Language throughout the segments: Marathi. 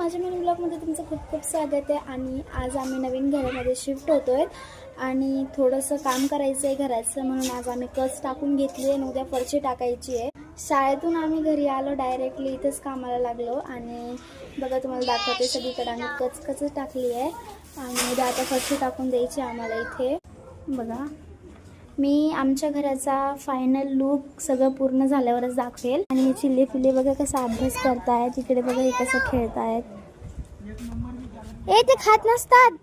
माझ्या मिनी ब्लॉगमध्ये तुमचं खूप खूप स्वागत आहे। आणि आज आम्ही नवीन घरामध्ये शिफ्ट होतोय आणि थोडंसं काम करायचं आहे घराचं, म्हणून आज आम्ही कच टाकून घेतली आहे। उद्या फरशी टाकायची आहे। शाळेतून आम्ही घरी आलो, डायरेक्टली इथेच कामाला लागलो आणि बघा तुम्हाला दाखवते, सगळीकडे आम्ही कच टाकली आहे आणि उद्या आता फरशी टाकून द्यायची आम्हाला इथे। बघा मी आमच्या घराचा फायनल लुक सगळं पूर्ण झाल्यावरच दाखवेल। आणि चिल्ले पिल्ले बघा कसा अभ्यास करतायत, तिकडे बघा हे कसं खेळतायत। ए ते खात नसतात।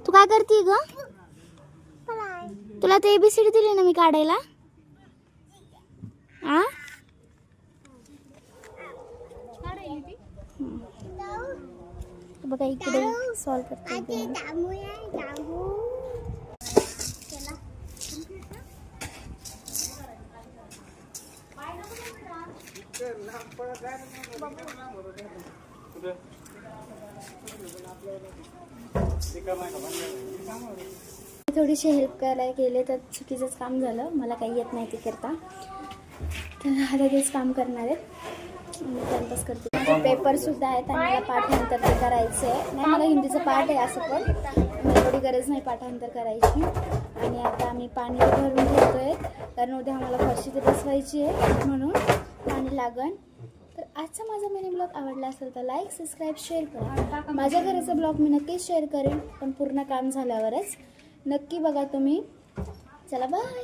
तू काय करती ग? तुला ते ABCD दिली ना मी काढायला। आ बघा इकडे सॉल्व करते। थोडीशी हेल्प करायला गेले तर चुकीचंच काम झालं, मला काही येत नाही ते करता, तर आता तेच काम करणार आहे। मी टाइमपास करते। माझे पेपर सुद्धा आहेत आणि मला पाठांतर ते करायचं आहे। नाही मला हिंदीचं पाठ आहे असं, पण मला एवढी गरज नाही पाठांतर करायची। आणि आता आम्ही पाणी भरून ठेवतोय, कारण उद्या आम्हाला फरशी ते बसवायची आहे म्हणून पाणी लागण। तर आजचा माझा मिनी ब्लॉग आवडला असेल तर लाईक, सबस्क्राईब, शेअर करा। माझ्या घराचा ब्लॉग मी नक्कीच शेअर करेन, पण पूर्ण काम झाल्यावरच। नक्की बघा तुम्ही। चला बाय।